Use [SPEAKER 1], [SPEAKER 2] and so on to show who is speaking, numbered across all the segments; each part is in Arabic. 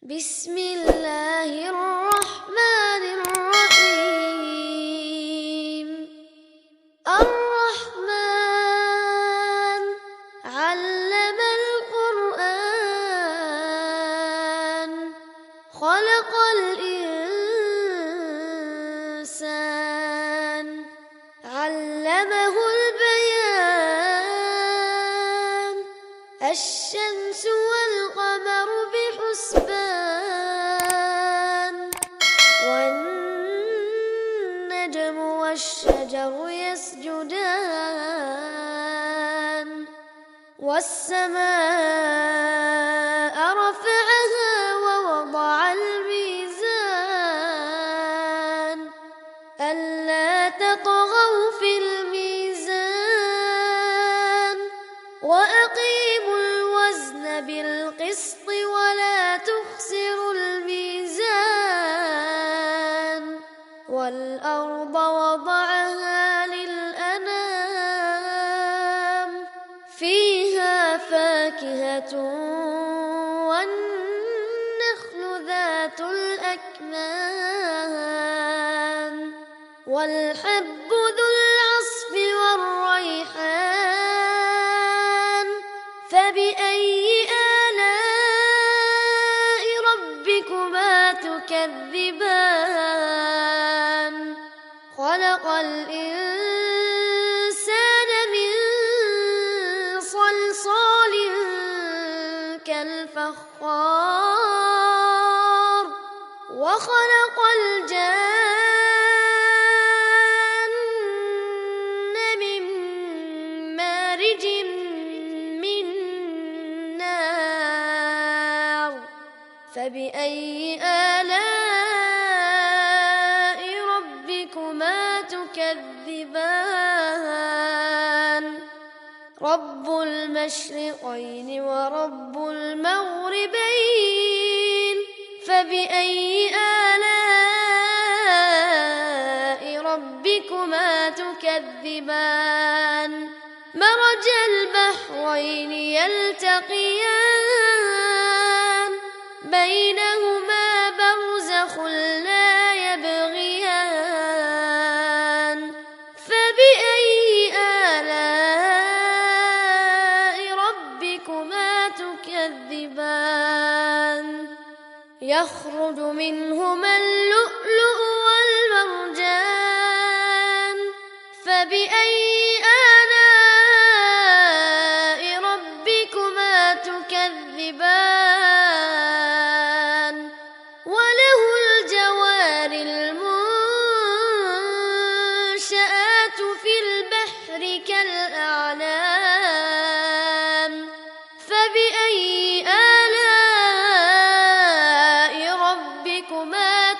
[SPEAKER 1] بسم الله الرحمن الرحيم. الرحمن علم القرآن خلق الإنسان علمه البيان. الشمس والقمر بحسبان والنجم والشجر يسجدان والسماء رفعها ووضع الميزان ألا تطغوا في الميزان وأقيموا الوزن بالقسط ولا تخسروا الميزان والأرض وضعها للأنام فيها فاكهة والنخل ذات الأكمام والحب ذو العصف والريحان فبأي آلاء ربكما تكذبان خلق الإنسان من صلصال كالفخار وخلق الجان من مارج من نار فبأي آلاء ربكما تكذبان رب المشرقين ورب المغربين فبأي آلاء ربكما تكذبان مرج البحرين يلتقيان بينهما برزخ لا يبغيان فبأي آلاء ربكما تكذبان يخرج منهما اللؤلؤ والمرجان فبأي آلاء ربكما تكذبان وله الجوار المنشآت في البحر كالأعلام فبأي آلاء ربكما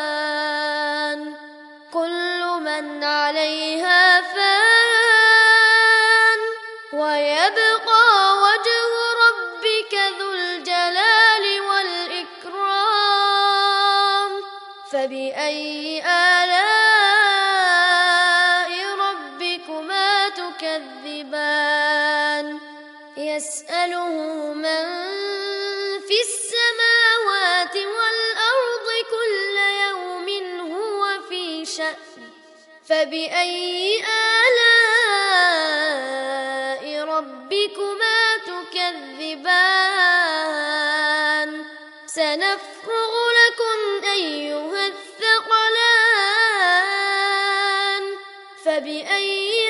[SPEAKER 1] تكذبان كل من عليها فان ويبقى وجه ربك ذو الجلال والإكرام فبأي آلاء ربكما تكذبان يسأله من في السماوات والأرض كل يوم هو في شأن فبأي آلاء ربكما تكذبان سنفرغ لكم أيها الثقلان فبأي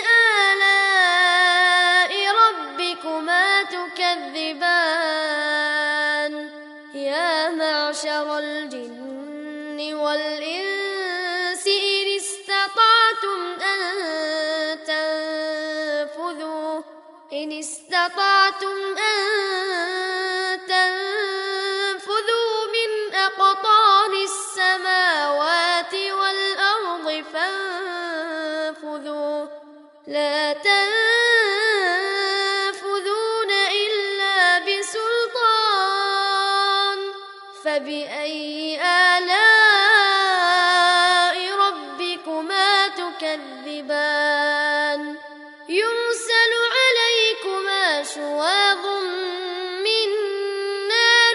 [SPEAKER 1] آلاء ربكما تكذبان يا معشر الجن والإنس إن استطعتم أن تنفذوا من أقطار السماوات والأرض فانفذوا لا تنفذون إلا بسلطان فبأي آلاء ربكما تكذبان يرسل عليكما شواظ من نار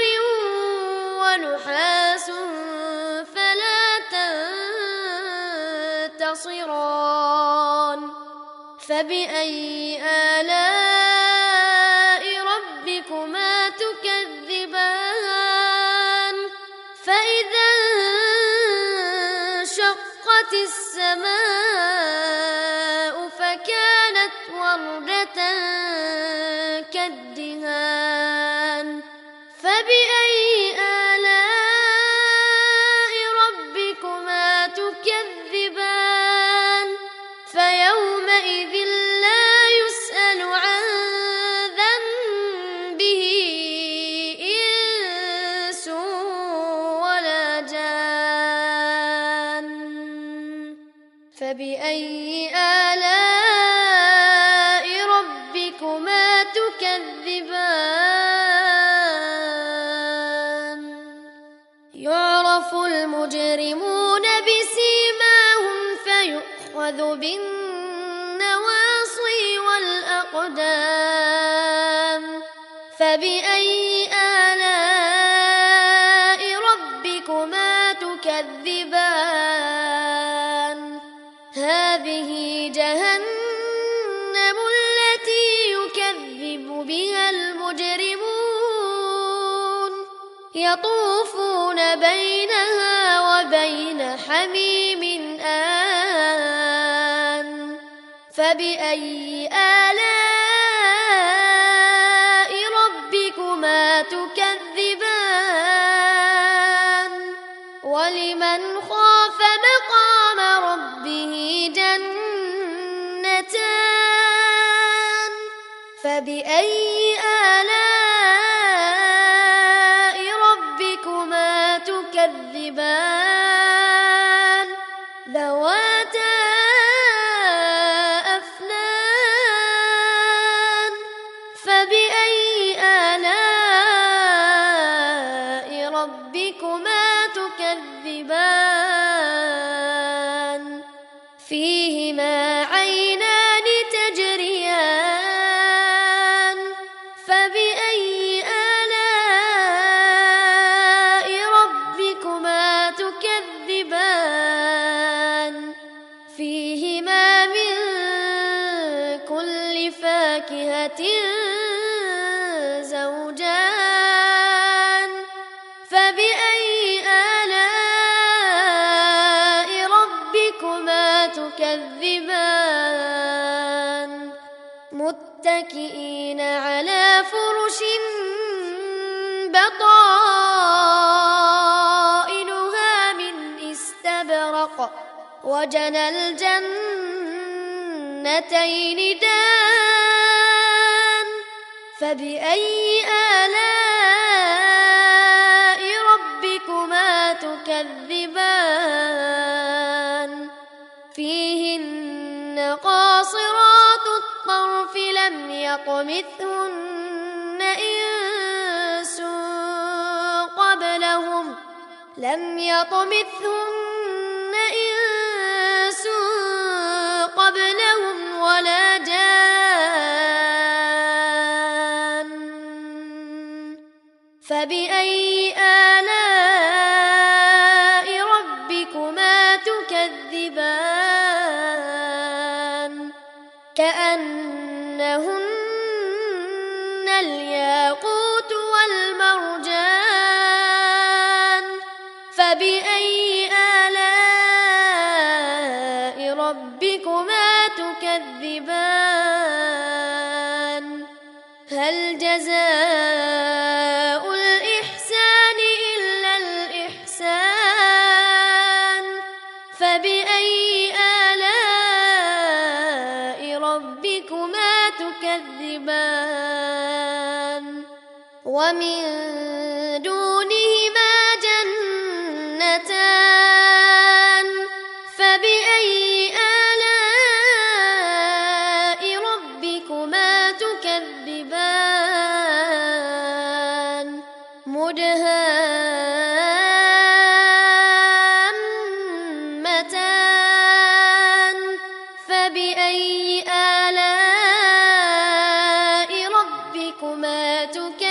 [SPEAKER 1] فبأي آلاء ربكما تكذبان فإذا انشقت السماء فكانت وردة كالدهان فبأي آلاء ربكما تكذبان فيومئذ لا يسأل عن ذنبه إنس ولا جان فبأي آلاء ربكما تكذبان يعرف المجرمون بسيماهم فيؤخذ بالنواصي والأقدام فبأي آلاء ربكما تكذبان هذه جهنم التي يكذب بها المجرمون يطوفون بينها وبين حميم آن فبأي آلاء ربكما تكذبان ولمن خاف مقام ربه جنتان فبأي آلاء ربكما تكذبان ذواتا أفنان فبأي آلاء ربكما تكذبان فيهما عينان تجريان فبأي آلاء ربكما تكذبان فيهما من كل فاكهة زوجان فبأي آلاء ربكما تكذبان متكئين على فرش بطائنها من استبرق وجنى الجنتين دان فبأي آلاء ربكما تكذبان فيهن قاصرات الطرف لم يطمثهن إنس قبلهم ولا جان فبأي آلاء ربكما تكذبان كأنهن الياقوت والمرجان فبأي آلاء ربكما تكذبان هل جزاء الإحسان إلا الإحسان فبأي آلاء ربكما تكذبان ومن دونهما جنتان فبأي آلاء ربكما تكذبان مدهامتان فبأي آلاء ربكما تكذبان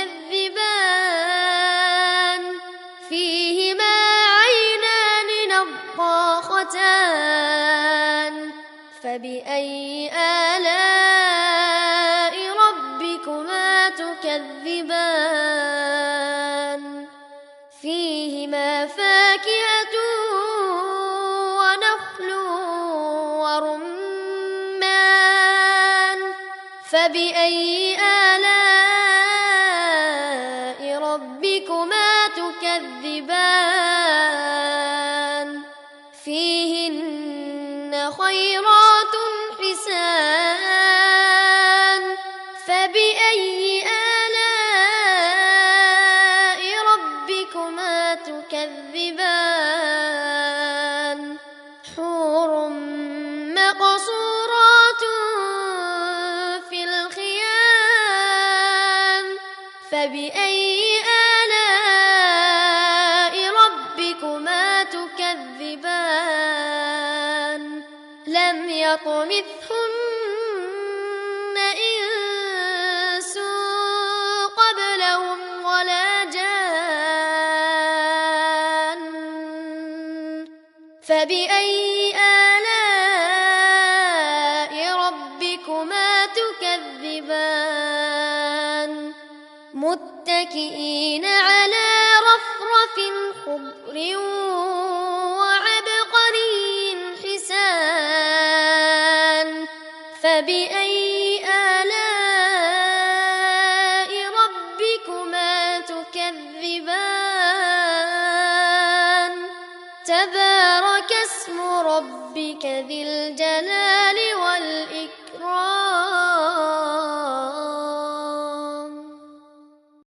[SPEAKER 1] فيهما عينان نضاختان فبأي آلاء فبأي آلاء ربكما تكذبان فيهن خيرات حسان فبأي آلاء ربكما تكذبان حور مقصورات في الخيام فبأي آلاء ربكما تكذبان لم يطمثهن إنس قبلهم ولا جان فبأي آلاء ربكما تكذبان متكئين على رفرف خضر وعبقري حسان فبأي آلاء ربكما تكذبان تبارك اسم ربك ذي الجلال